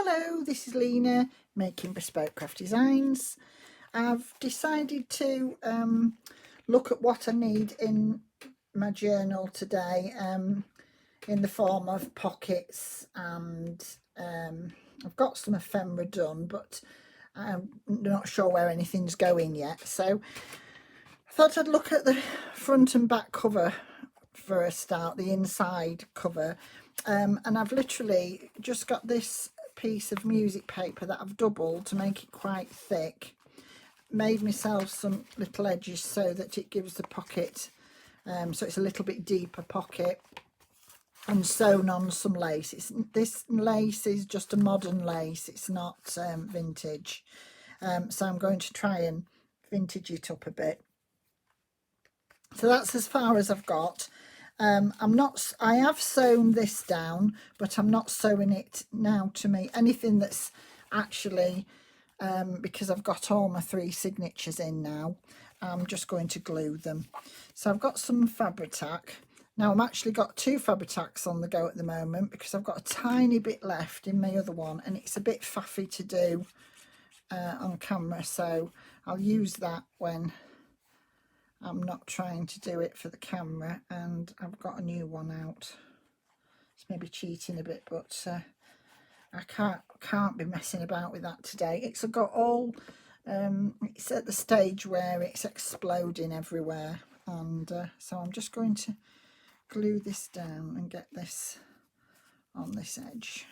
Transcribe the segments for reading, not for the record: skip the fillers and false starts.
Hello, this is Lena making Bespoke Craft Designs. I've decided to look at what I need in my journal today in the form of pockets, and I've got some ephemera done, but I'm not sure where anything's going yet. So I thought I'd look at the front and back cover for a start, the inside cover, and I've literally just got this piece of music paper that I've doubled to make it quite thick, made myself some little edges so that it gives the pocket, so it's a little bit deeper pocket, and sewn on some lace. This lace is just a modern lace, it's not vintage, so I'm going to try and vintage it up a bit. So that's as far as I've got. I have sewn this down, but I'm not sewing it now to me. Anything that's actually, because I've got all my 3 signatures in now, I'm just going to glue them. So I've got some Fabri-Tac. Now I've actually got 2 Fabri-Tacs on the go at the moment because I've got a tiny bit left in my other one, and it's a bit faffy to do on camera, so I'll use that when I'm not trying to do it for the camera. And I've got a new one out. It's maybe cheating a bit, but I can't be messing about with that today. It's got all, it's at the stage where it's exploding everywhere, and so I'm just going to glue this down and get this on this edge.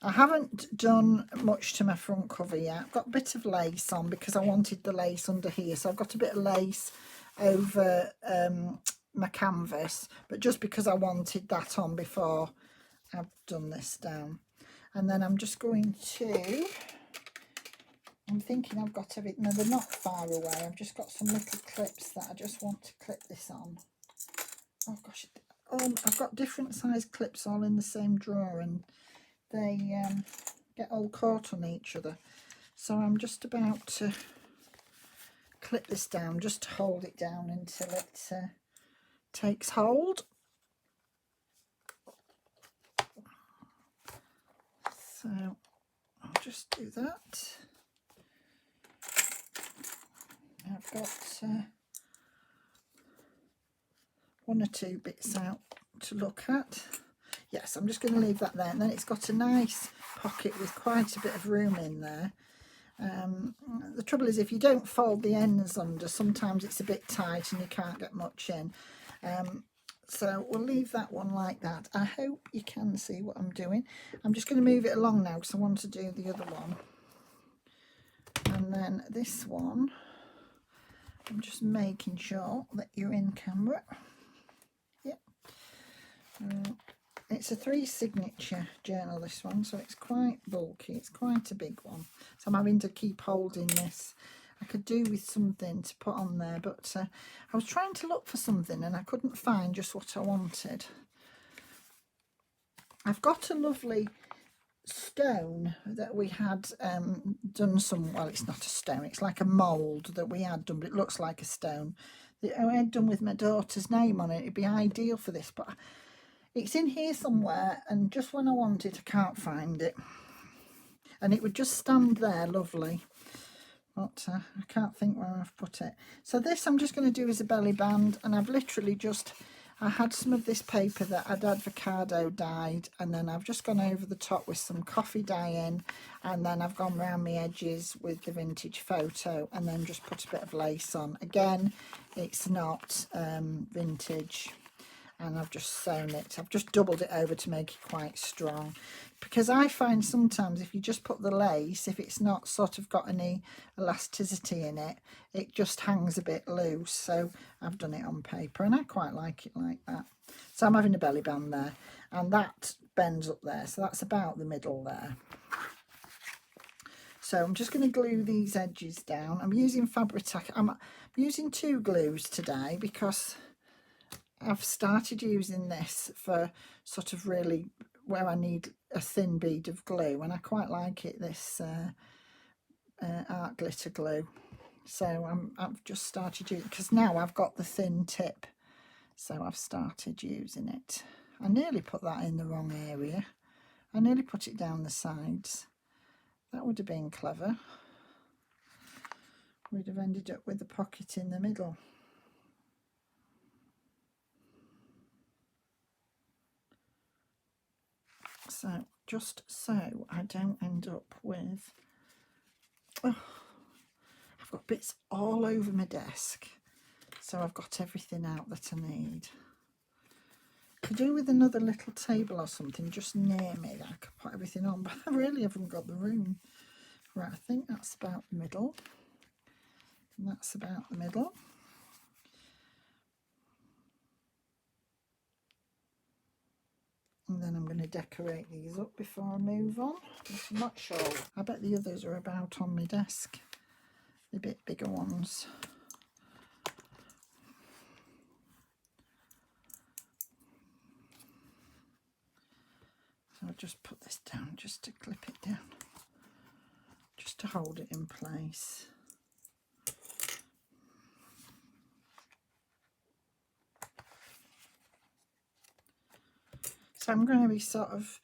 I haven't done much to my front cover yet. I've got a bit of lace on because I wanted the lace under here. So I've got a bit of lace over my canvas, but just because I wanted that on before I've done this down. And then I'm just going to, I'm thinking I've got everything. No, they're not far away. I've just got some little clips that I just want to clip this on. Oh gosh, I've got different size clips all in the same drawer, and they get all caught on each other. So I'm just about to clip this down just to hold it down until it takes hold. So I'll just do that. I've got 1 or 2 bits out to look at. Yes, I'm just going to leave that there, and then it's got a nice pocket with quite a bit of room in there. The trouble is, if you don't fold the ends under, sometimes it's a bit tight and you can't get much in. So we'll leave that one like that. I hope you can see what I'm doing. I'm just going to move it along now because I want to do the other one. And then this one, I'm just making sure that you're in camera. Yep. It's a 3 signature journal, this one, so it's quite bulky. It's quite a big one, so I'm having to keep holding this. I could do with something to put on there, but I was trying to look for something and I couldn't find just what I wanted. I've got a lovely stone that we had done some, well, it's not a stone, it's like a mould that we had done, but it looks like a stone that I had done with my daughter's name on it. It'd be ideal for this, but it's in here somewhere, and just when I want it, I can't find it. And it would just stand there lovely, but I can't think where I've put it. So this I'm just going to do as a belly band, and I've literally just, I had some of this paper that I'd avocado dyed, and then I've just gone over the top with some coffee dye in, and then I've gone round my edges with the vintage photo, and then just put a bit of lace on. Again, it's not vintage. And I've just sewn it. I've just doubled it over to make it quite strong, because I find sometimes if you just put the lace, if it's not sort of got any elasticity in it, it just hangs a bit loose. So I've done it on paper, and I quite like it like that. So I'm having a belly band there, and that bends up there, so that's about the middle there. So I'm just going to glue these edges down. I'm using Fabri-Tac. I'm using 2 glues today because I've started using this for sort of really where I need a thin bead of glue, and I quite like it, this art glitter glue. So I've just started using, because now I've got the thin tip, so I've started using it. I nearly put that in the wrong area. I nearly put it down the sides. That would have been clever. We'd have ended up with a pocket in the middle. So just so I don't end up with, oh, I've got bits all over my desk. So I've got everything out that I need. Could do with another little table or something just near me that I could put everything on, but I really haven't got the room. Right, I think that's about the middle. And that's about the middle. And then I'm going to decorate these up before I move on. I'm not sure. I bet the others are about on my desk. The bit bigger ones. So I'll just put this down just to clip it down. Just to hold it in place. So I'm going to be sort of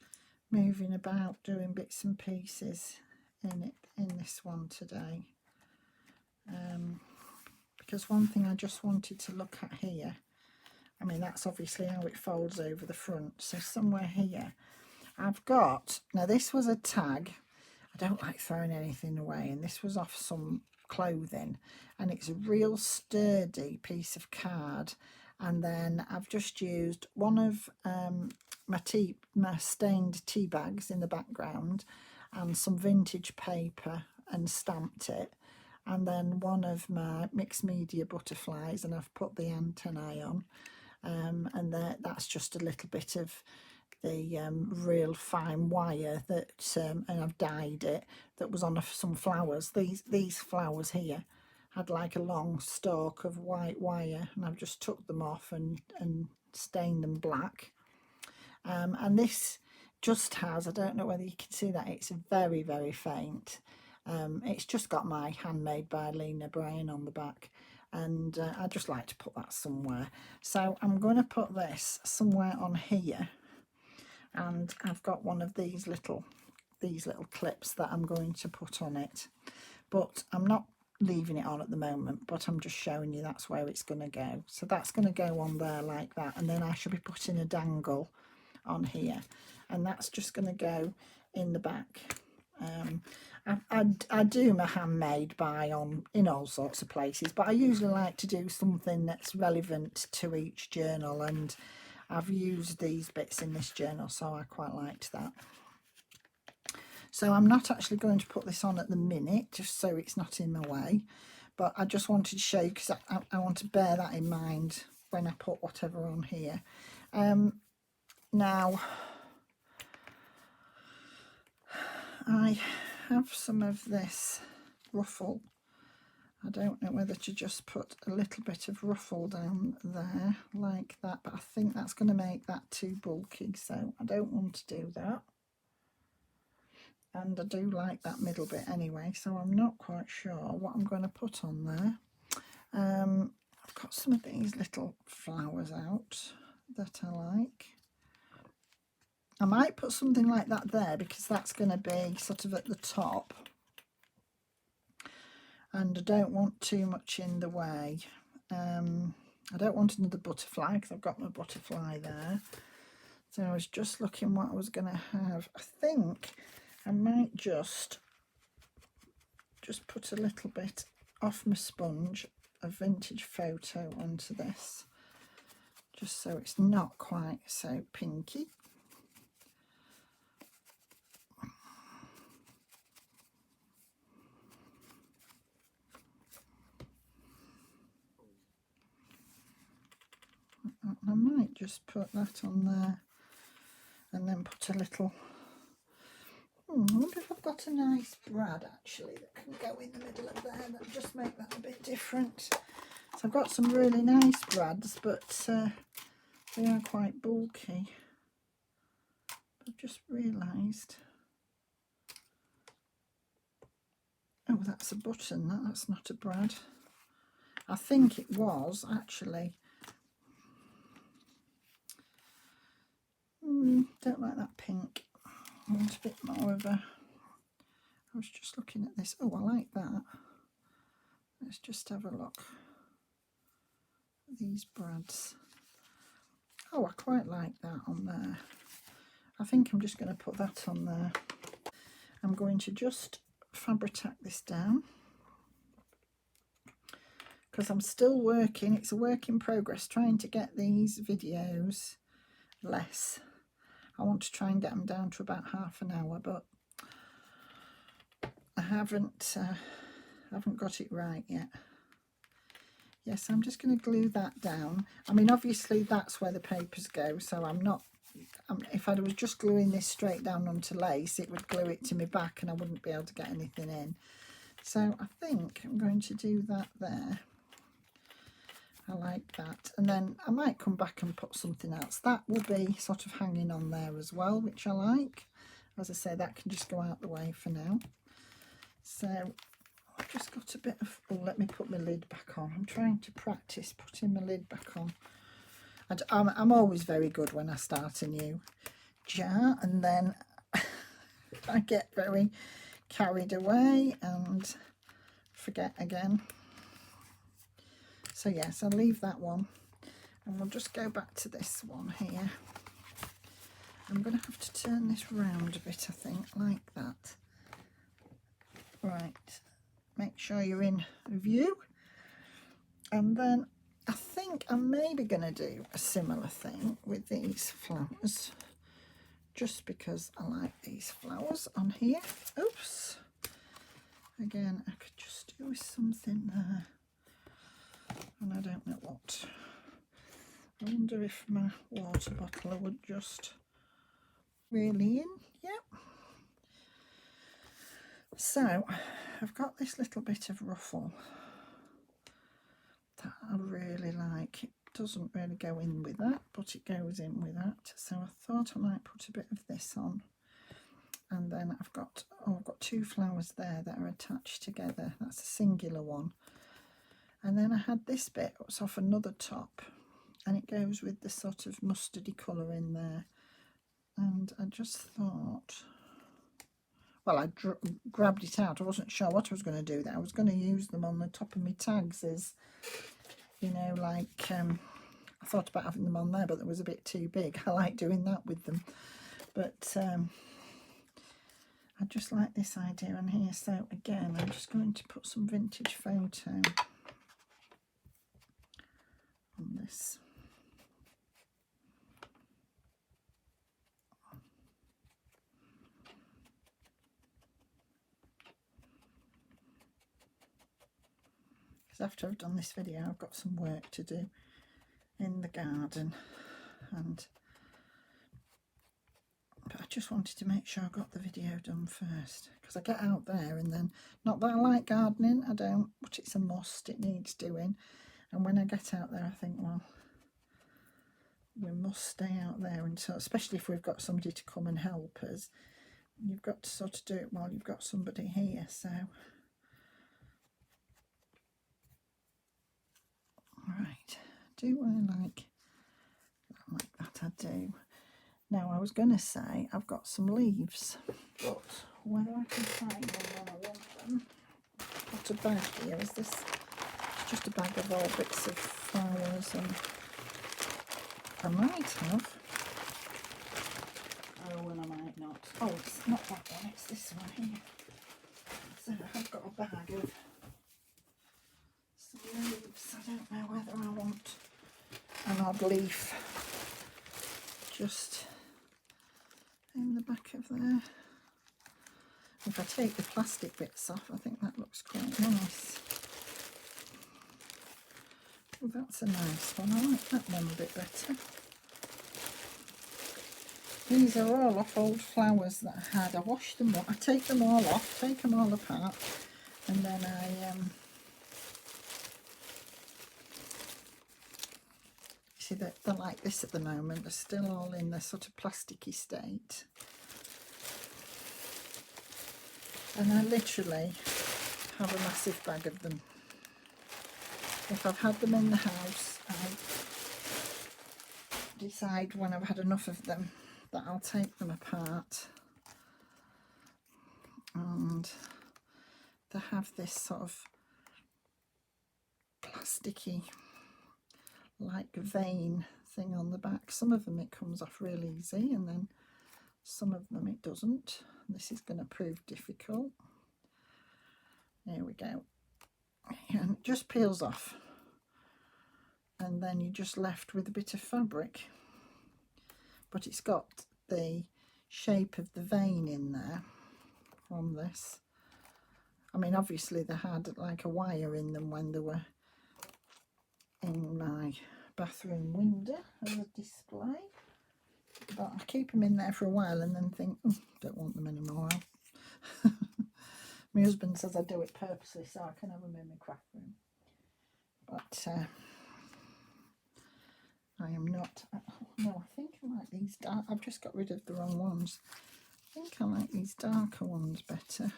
moving about, doing bits and pieces in this one today. Because one thing I just wanted to look at here, I mean that's obviously how it folds over the front. So somewhere here I've got, now this was a tag. I don't like throwing anything away, and this was off some clothing, and it's a real sturdy piece of card. And then I've just used one of my stained tea bags in the background and some vintage paper and stamped it, and then one of my mixed media butterflies, and I've put the antennae on, and that's just a little bit of the real fine wire that and I've dyed it, that was on some flowers. These flowers here had like a long stalk of white wire, and I've just took them off and stained them black. And this just has, I don't know whether you can see that, it's very, very faint. It's just got my Handmade by Lena Bryan on the back, and I just like to put that somewhere. So I'm going to put this somewhere on here, and I've got one of these little clips that I'm going to put on it, but I'm not leaving it on at the moment, but I'm just showing you that's where it's going to go. So that's going to go on there like that, and then I should be putting a dangle on here, and that's just going to go in the back. I do my Handmade by in all sorts of places, but I usually like to do something that's relevant to each journal, and I've used these bits in this journal, so I quite liked that. So I'm not actually going to put this on at the minute, just so it's not in my way, but I just wanted to show you, because I want to bear that in mind when I put whatever on here. Now I have some of this ruffle. I don't know whether to just put a little bit of ruffle down there like that, but I think that's going to make that too bulky, so I don't want to do that. And I do like that middle bit anyway, so I'm not quite sure what I'm going to put on there. I've got some of these little flowers out that I like. I might put something like that there, because that's going to be sort of at the top, and I don't want too much in the way. I don't want another butterfly, because I've got my butterfly there. So I was just looking what I was going to have. I think I might just put a little bit off my sponge, a vintage photo onto this, just so it's not quite so pinky. I might just put that on there, and then put a little, I wonder if I've got a nice brad actually that can go in the middle of there, that'll just make that a bit different. So I've got some really nice brads, but they are quite bulky. I've just realised, oh, that's a button, that's not a brad. I think it was actually. Don't like that pink. I want a bit more of a, I was just looking at this. Oh, I like that. Let's just have a look. These brads. Oh, I quite like that on there. I think I'm just going to put that on there. I'm going to just fabric tack this down because I'm still working. It's a work in progress trying to get these videos less. I want to try and get them down to about half an hour, but I haven't got it right yet. Yes, I'm just going to glue that down. I mean, obviously that's where the papers go, so I'm not, if I was just gluing this straight down onto lace, it would glue it to my back and I wouldn't be able to get anything in. So I think I'm going to do that there. I like that. And then I might come back and put something else. That will be sort of hanging on there as well, which I like. As I say, that can just go out the way for now. So I've just got a bit of, oh, let me put my lid back on. I'm trying to practice putting my lid back on. And I'm always very good when I start a new jar, and then I get very carried away and forget again. So yes, I'll leave that one and we'll just go back to this one here. I'm going to have to turn this round a bit, I think, like that. Right, make sure you're in view. And then I think I'm maybe going to do a similar thing with these flowers, just because I like these flowers on here. Oops. Again, I could just do with something there. And I don't know what. I wonder if my water bottle would just really in. Yep. So I've got this little bit of ruffle that I really like. It doesn't really go in with that, but it goes in with that. So I thought I might put a bit of this on. And then I've got two flowers there that are attached together. That's a singular one. And then I had this bit, it's off another top, and it goes with the sort of mustardy colour in there. And I just thought, well, I grabbed it out. I wasn't sure what I was going to do there. I was going to use them on the top of my tags as, you know, like, I thought about having them on there, but it was a bit too big. I like doing that with them. But I just like this idea on here. So again, I'm just going to put some vintage photo on this. Because after I've done this video, I've got some work to do in the garden, but I just wanted to make sure I got the video done first, because I get out there and then, not that I like gardening, I don't, but it's a must, it needs doing. And when I get out there, I think, well, we must stay out there until, especially if we've got somebody to come and help us, you've got to sort of do it while you've got somebody here. So right, do I like that? I do. Now I was going to say I've got some leaves, but whether I can find them when I want them. What a bag here is this? It's just a bag of all bits of flowers, and I might have. Oh, and I might not. Oh, it's not that one, it's this one here. So I've got a bag of some leaves. I don't know whether I want an odd leaf just in the back of there. If I take the plastic bits off, I think that looks quite nice. Oh, that's a nice one. I like that one a bit better. These are all off old flowers that I had. I wash them up. I take them all off, take them all apart, and then I see that they're like this at the moment. They're still all in the sort of plasticky state. And I literally have a massive bag of them. If I've had them in the house, I decide when I've had enough of them that I'll take them apart they have this sort of plasticky like vein thing on the back. Some of them it comes off really easy, and then some of them it doesn't. This is going to prove difficult. There we go. And it just peels off, and then you're just left with a bit of fabric, but it's got the shape of the vein in there from this. I mean, obviously they had like a wire in them when they were in my bathroom window as a display, but I keep them in there for a while and then think, oh, don't want them anymore. My husband says I do it purposely so I can have them in my craft room, but I am not. No, I think I like these dark. I've just got rid of the wrong ones. I think I like these darker ones better.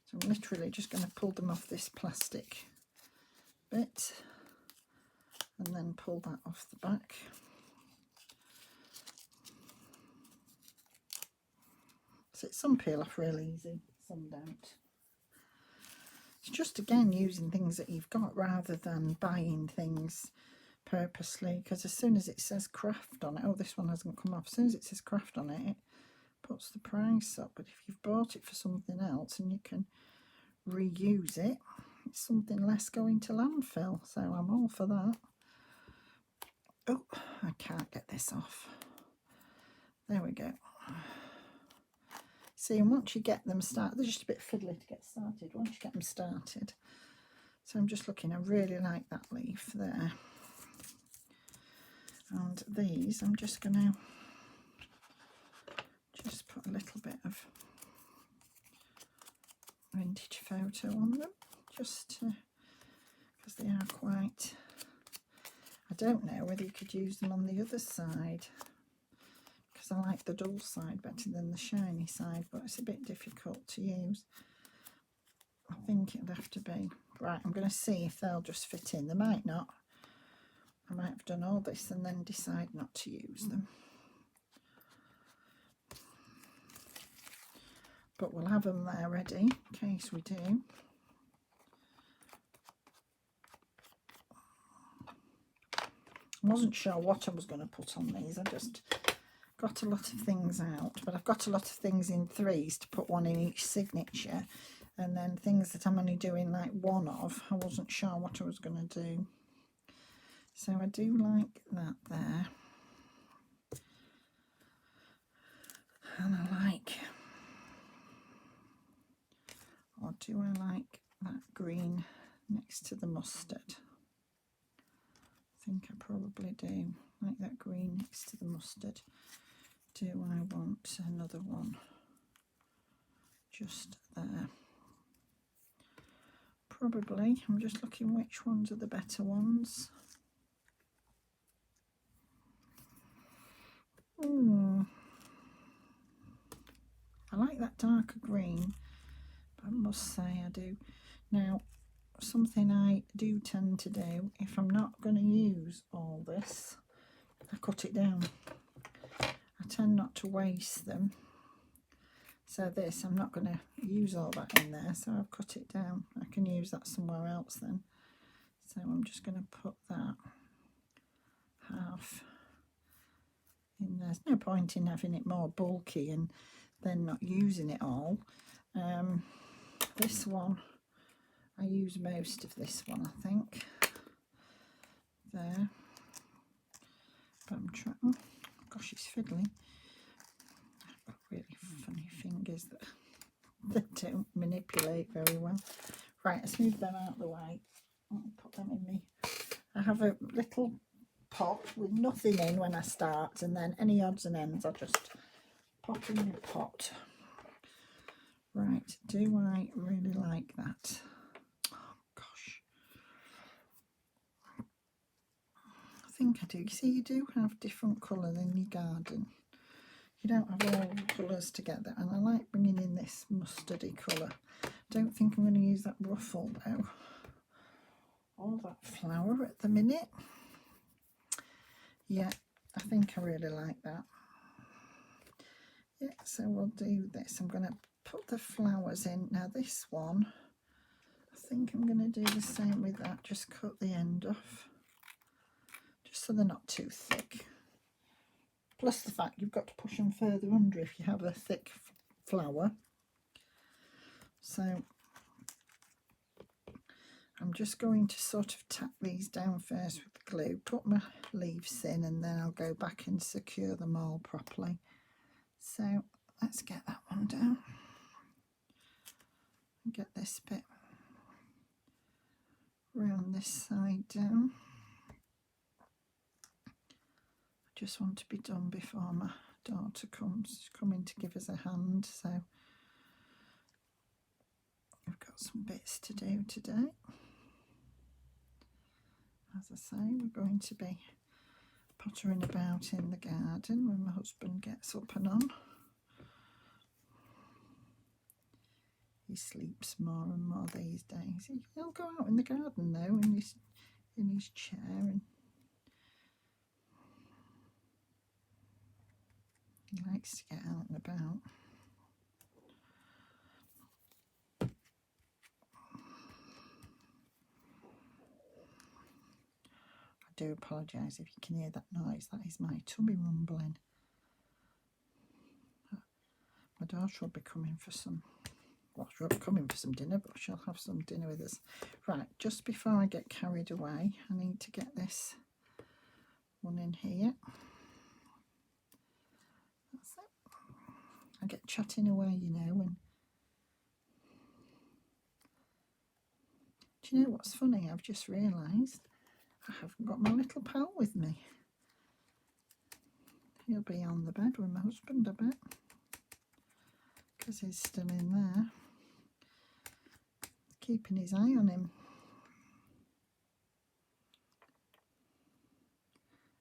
So I'm literally just going to pull them off this plastic bit and then pull that off the back. So some peel off really easy, some don't. It's just again using things that you've got rather than buying things purposely, because as soon as it says craft on it, oh, this one hasn't come off, as soon as it says craft on it, it puts the price up. But if you've bought it for something else and you can reuse it, it's something less going to landfill, so I'm all for that. Oh, I can't get this off. There we go. See, and once you get them started, they're just a bit fiddly to get started once you get them started. So I'm just looking, I really like that leaf there. And these, I'm just going to just put a little bit of vintage photo on them, just because they are quite, I don't know whether you could use them on the other side, because I like the dull side better than the shiny side, but it's a bit difficult to use. I think it'd have to be, right, I'm going to see if they'll just fit in. They might not. I might have done all this and then decide not to use them. But we'll have them there ready in case we do. I wasn't sure what I was going to put on these. I just got a lot of things out, but I've got a lot of things in threes to put one in each signature, and then things that I'm only doing like one of, I wasn't sure what I was going to do. So I do like that there, and I like, or do I like that green next to the mustard? I think I probably do like that green next to the mustard. Do I want another one just there? Probably. I'm just looking which ones are the better ones. I like that darker green, but I must say I do. Now, something I do tend to do, if I'm not going to use all this, I cut it down. I tend not to waste them. So this, I'm not going to use all that in there, so I've cut it down. I can use that somewhere else then. So I'm just going to put that half in there. There's no point in having it more bulky and then not using it all. This one, I use most of this one, I think. There. But I'm trying, oh gosh, it's fiddly. I've got really funny fingers that don't manipulate very well. Right, let's move them out of the way. I'll put them in me. I have a little pot with nothing in when I start, and then any odds and ends I just pop in the pot. Right, do I really like that? Oh gosh, I think I do. You see, you do have different colours in your garden. You don't have all the colours together, and I like bringing in this mustardy colour. Don't think I'm going to use that ruffle though, or that flower at the minute. Yeah, I think I really like that. Yeah, so we'll do this. I'm going to put the flowers in. Now this one, think I'm going to do the same with that, just cut the end off, just so they're not too thick. Plus the fact you've got to push them further under if you have a thick flower. So I'm just going to sort of tack these down first with the glue, put my leaves in, and then I'll go back and secure them all properly. So let's get that one down and get this bit round this side down. I just want to be done before my daughter comes coming to give us a hand, so I've got some bits to do today. As I say, we're going to be pottering about in the garden when my husband gets up and on. He sleeps more and more these days. He'll go out in the garden though, in his chair, and he likes to get out and about. I do apologise if you can hear that noise. That is my tummy rumbling. My daughter will be coming for some, well, she'll be coming for some dinner, but she'll have some dinner with us. Right, just before I get carried away, I need to get this one in here. That's it. I get chatting away, you know, and do you know what's funny? I've just realised I haven't got my little pal with me. He'll be on the bed with my husband, I bet, because he's still in there, keeping his eye on him.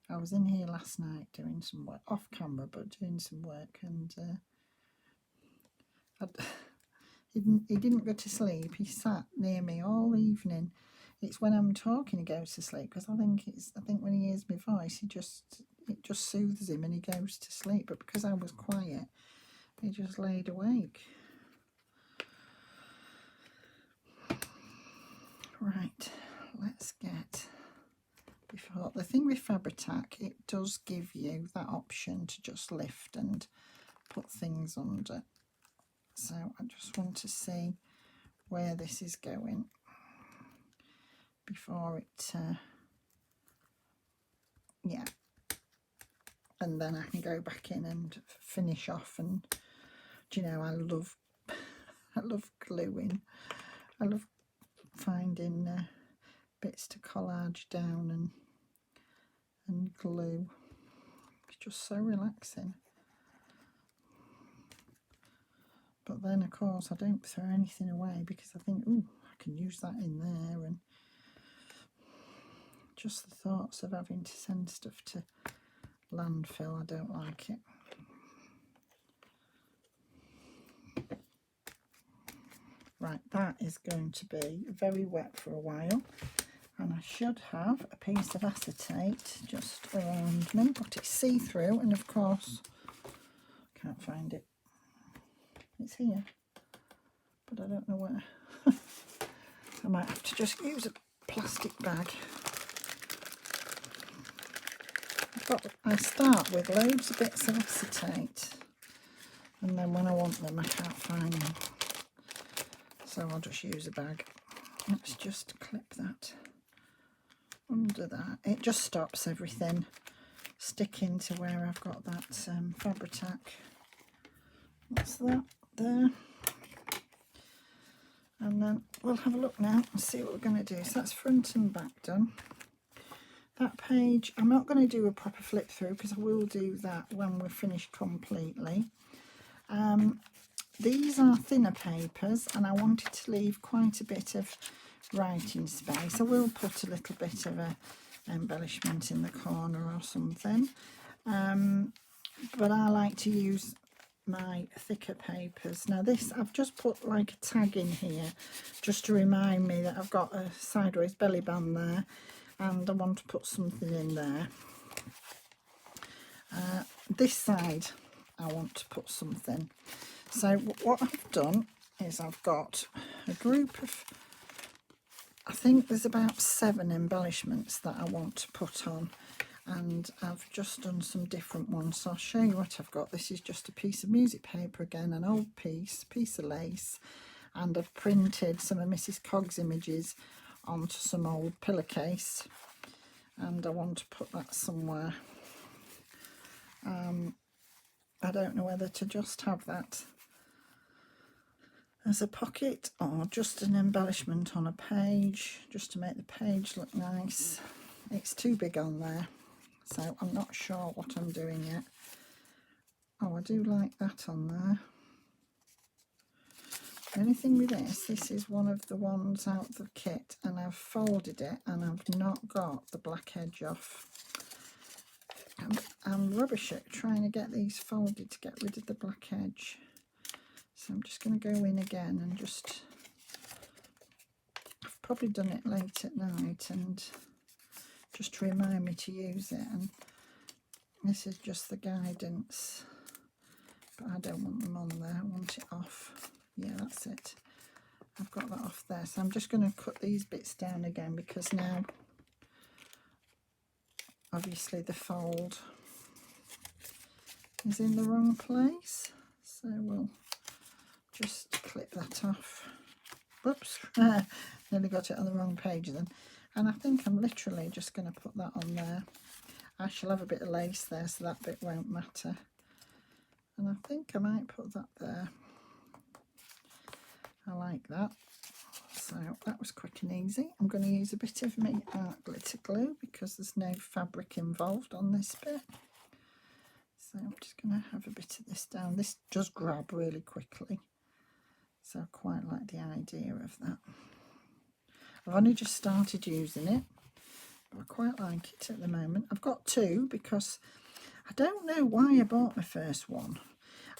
I was in here last night doing some work, off camera, but doing some work, and he didn't go to sleep. He sat near me all evening. It's when I'm talking he goes to sleep, because I think when he hears my voice, it just soothes him and he goes to sleep. But because I was quiet, he just laid awake. Right, let's get, before, the thing with Fabri-Tac, it does give you that option to just lift and put things under. So I just want to see where this is going before it, yeah, and then I can go back in and finish off. And do you know, I love gluing. I love finding bits to collage down and glue. It's just so relaxing. But then of course I don't throw anything away, because I think, oh, I can use that in there, and just the thoughts of having to send stuff to landfill, I don't like it. Right, that is going to be very wet for a while, and I should have a piece of acetate just around me, but it's see-through, and of course can't find it. It's here, but I don't know where. I might have to just use a plastic bag. I start with loads of bits of acetate, and then when I want them I can't find them, so I'll just use a bag. Let's just clip that under that. It just stops everything sticking to where I've got that Fabri-Tac. That's that there. And then we'll have a look now and see what we're going to do. So that's front and back done. That page, I'm not going to do a proper flip through, because I will do that when we're finished completely. These are thinner papers, and I wanted to leave quite a bit of writing space. I will put a little bit of a embellishment in the corner or something, but I like to use my thicker papers. Now this, I've just put like a tag in here just to remind me that I've got a sideways belly band there, and I want to put something in there. This side I want to put something. So what I've done is I've got a group of I think there's about 7 embellishments that I want to put on, and I've just done some different ones, so I'll show you what I've got. This is just a piece of music paper again, an old piece of lace, and I've printed some of Mrs. Cogg's images onto some old pillowcase, and I want to put that somewhere. I don't know whether to just have that as a pocket or just an embellishment on a page, just to make the page look nice. It's too big on there, so I'm not sure what I'm doing yet. Oh, I do like that on there. The only thing with this is one of the ones out of the kit, and I've folded it and I've not got the black edge off. I'm rubbish at trying to get these folded to get rid of the black edge. So I'm just going to go in again and just, I've probably done it late at night and just to remind me to use it, and this is just the guidance, but I don't want them on there, I want it off. Yeah, that's it. I've got that off there, so I'm just going to cut these bits down again, because now obviously the fold is in the wrong place, so we'll just clip that off. Whoops, nearly got it on the wrong page then. And I think I'm literally just going to put that on there. I shall have a bit of lace there, so that bit won't matter. And I think I might put that there. I like that. So that was quick and easy. I'm going to use a bit of my art glitter glue because there's no fabric involved on this bit. So I'm just going to have a bit of this down. This does grab really quickly, so I quite like the idea of that. I've only just started using it, but I quite like it at the moment. I've got 2 because I don't know why I bought my first one.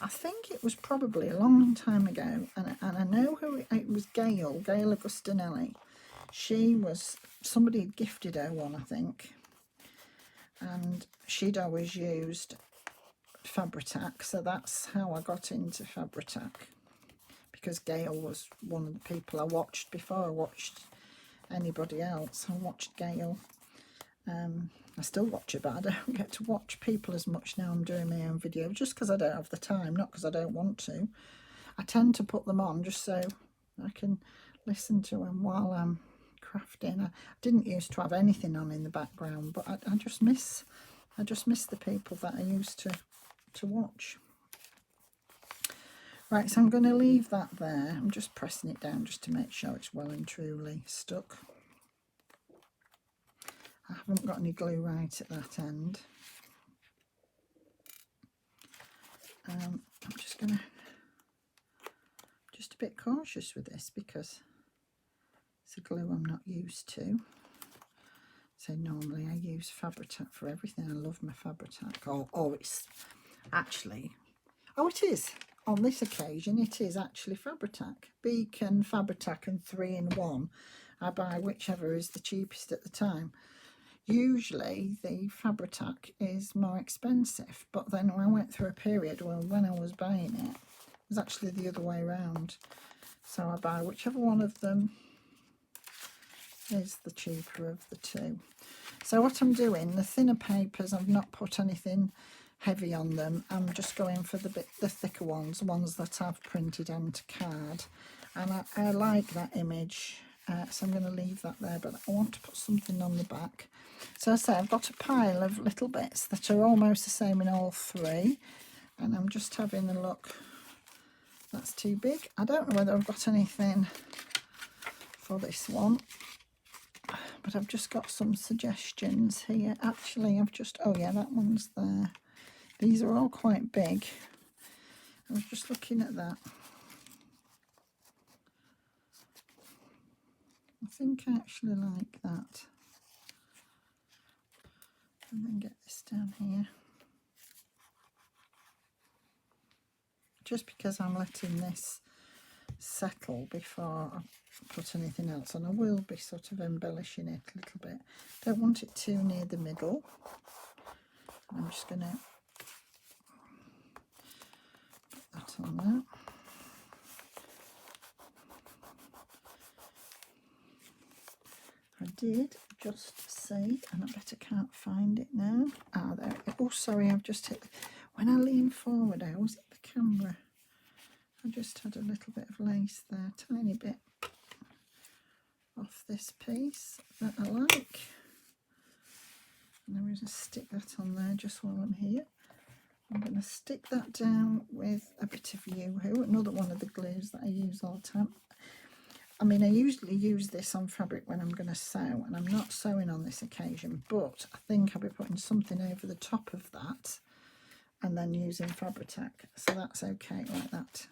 I think it was probably a long time ago, and I know who it was. Gail Augustinelli. She was, somebody had gifted her one, I think, and she'd always used Fabri-Tac, so that's how I got into Fabri-Tac, because Gail was one of the people I watched before I watched anybody else. I watched Gail. I still watch it, but I don't get to watch people as much now. I'm doing my own videos just because I don't have the time, not because I don't want to. I tend to put them on just so I can listen to them while I'm crafting. I didn't used to have anything on in the background, but I just miss the people that I used to watch. Right, so I'm going to leave that there. I'm just pressing it down just to make sure it's well and truly stuck. I haven't got any glue right at that end. I'm just going to, just a bit cautious with this because it's a glue I'm not used to. So normally I use Fabri-Tac for everything. I love my Fabri-Tac. Oh, it's actually, oh, it is. On this occasion, it is actually Fabri-Tac. Beacon, Fabri-Tac and 3-in-1. I buy whichever is the cheapest at the time. Usually the Fabri-Tac is more expensive, but then I went through a period when I was buying it, it was actually the other way around. So I buy whichever one of them is the cheaper of the two. So what I'm doing, the thinner papers, I've not put anything heavy on them. I'm just going for the thicker ones, the ones that I've printed onto card, and I like that image. So I'm going to leave that there, but I want to put something on the back. So I say I've got a pile of little bits that are almost the same in all 3, and I'm just having a look. That's too big. I don't know whether I've got anything for this one, but I've just got some suggestions here. Actually, I've just, oh yeah, that one's there. These are all quite big. I was just looking at that. I think I actually like that. And then get this down here. Just because I'm letting this settle before I put anything else on, I will be sort of embellishing it a little bit. Don't want it too near the middle. I'm just going to put that on there. did just see, and I bet I can't find it now. Ah, there. Oh, sorry, I've just hit. When I lean forward, I always hit the camera. I just had a little bit of lace there, tiny bit off this piece that I like. And I'm going to stick that on there just while I'm here. I'm going to stick that down with a bit of Yoo-Hoo, another one of the glues that I use all the time. I mean, I usually use this on fabric when I'm going to sew, and I'm not sewing on this occasion, but I think I'll be putting something over the top of that and then using Fabri-Tac, so that's okay like that.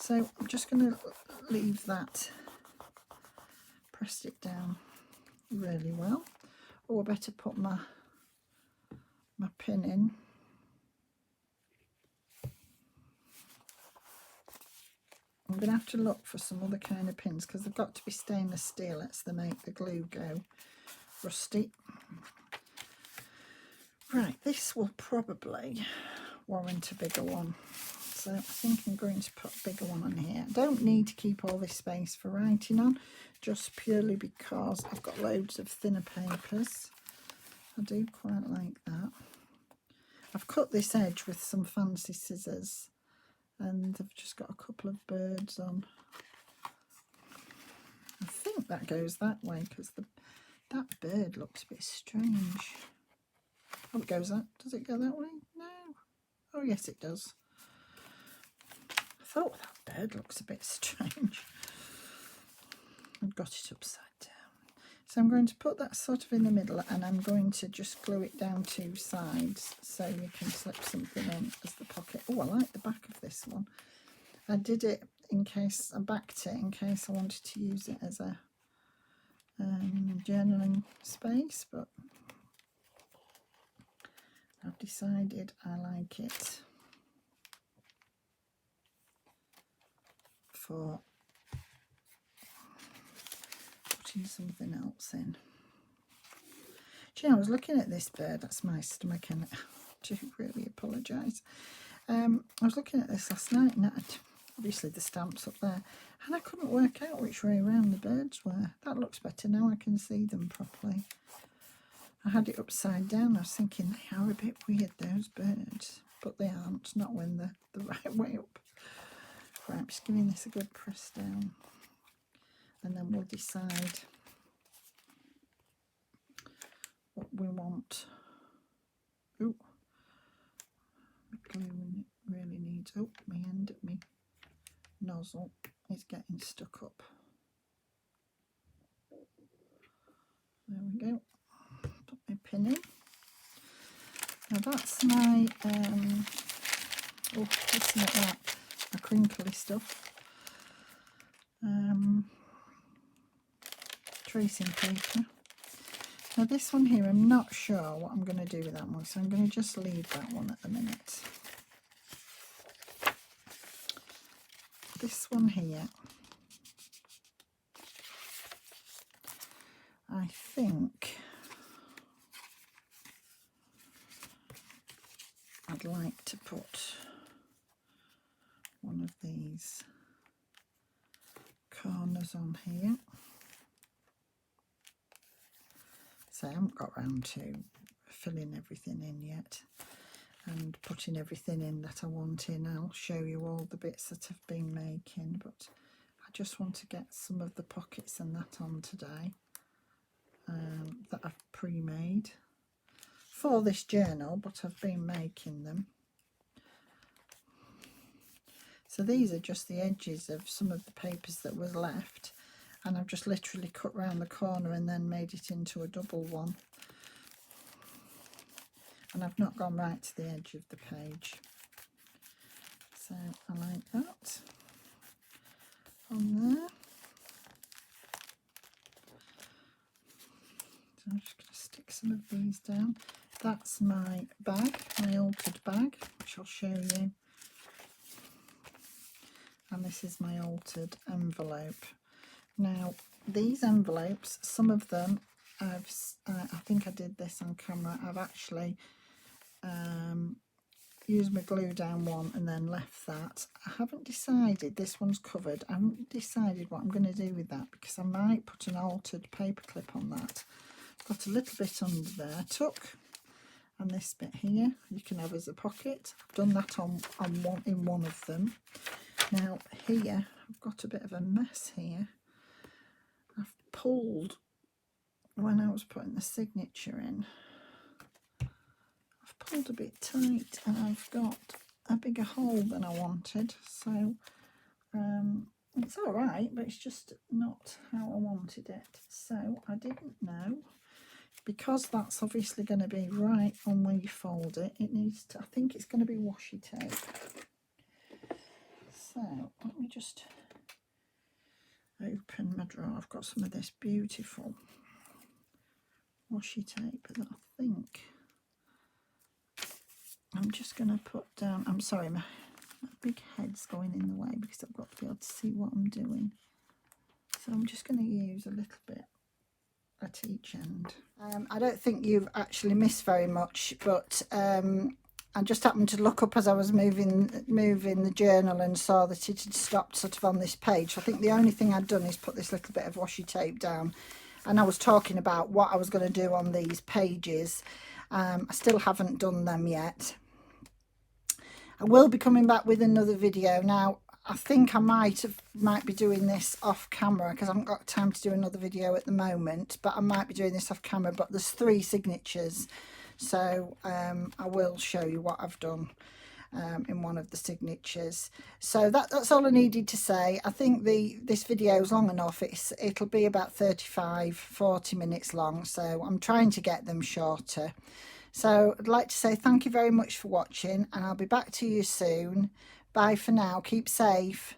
So I'm just going to leave that, pressed it down really well. Oh, I better put my pin in. I'm going to have to look for some other kind of pins because they've got to be stainless steel, lets them make the glue go rusty. Right, this will probably warrant a bigger one. So I think I'm going to put a bigger one on here. I don't need to keep all this space for writing on, just purely because I've got loads of thinner papers. I do quite like that. I've cut this edge with some fancy scissors, and I've just got a couple of birds on. I think that goes that way because that bird looks a bit strange. Oh, it goes that. Does it go that way? No. Oh, yes, it does. I thought that bird looks a bit strange. I've got it upside down. So I'm going to put that sort of in the middle, and I'm going to just glue it down two sides so you can slip something in as the pocket. Oh, I like the back of this one. I did it in case, I backed it in case I wanted to use it as a journaling space, but I've decided I like it for putting something else in. Do you know, I was looking at this bird, that's my stomach, and I do really apologise. I was looking at this last night, and obviously the stamp's up there, and I couldn't work out which way around the birds were. That looks better now, I can see them properly. I had it upside down. I was thinking they are a bit weird, those birds, but they aren't, not when they're the right way up. Right, I'm just giving this a good press down, and then we'll decide what we want. Oh, my glue really needs, oh, my end of my nozzle is getting stuck up. There we go. Put my pin in. Now that's my, oh, listen at that, my crinkly stuff. Tracing paper. Now this one here, I'm not sure what I'm going to do with that one, so I'm going to just leave that one at the minute. This one here, I think I'd like to put one of these corners on here. So I haven't got round to filling everything in yet and putting everything in that I want in. I'll show you all the bits that I've been making, but I just want to get some of the pockets and that on today that I've pre-made for this journal, but I've been making them. So these are just the edges of some of the papers that was left, and I've just literally cut round the corner and then made it into a double one. And I've not gone right to the edge of the page. So I like that on there. So I'm just going to stick some of these down. That's my bag, my altered bag, which I'll show you. And this is my altered envelope. Now, these envelopes, some of them, I think I did this on camera, I've actually used my glue down one and then left that. I haven't decided, this one's covered, I haven't decided what I'm going to do with that, because I might put an altered paper clip on that. Got a little bit under there, tuck, and this bit here you can have as a pocket. I've done that on one of them. Now here I've got a bit of a mess here. I've pulled, when I was putting the signature in, I've pulled a bit tight and I've got a bigger hole than I wanted, so it's all right, but it's just not how I wanted it. So I didn't know, because that's obviously going to be right on where you fold it, it needs to, I think it's going to be washi tape. So let me just open my drawer. I've got some of this beautiful washi tape that I think I'm just going to put down. I'm sorry, my big head's going in the way because I've got to be able to see what I'm doing. So I'm just going to use a little bit at each end. I don't think you've actually missed very much, but I just happened to look up as I was moving the journal and saw that it had stopped sort of on this page. So I think the only thing I'd done is put this little bit of washi tape down, and I was talking about what I was going to do on these pages. I still haven't done them yet. I will be coming back with another video. Now I think I might be doing this off camera because I haven't got time to do another video at the moment, but I might be doing this off camera. But there's 3 signatures, so I will show you what I've done in one of the signatures. So that's all I needed to say. I think this video is long enough. It'll be about 35-40 minutes long, so I'm trying to get them shorter. So I'd like to say thank you very much for watching, and I'll be back to you soon. Bye for now. Keep safe.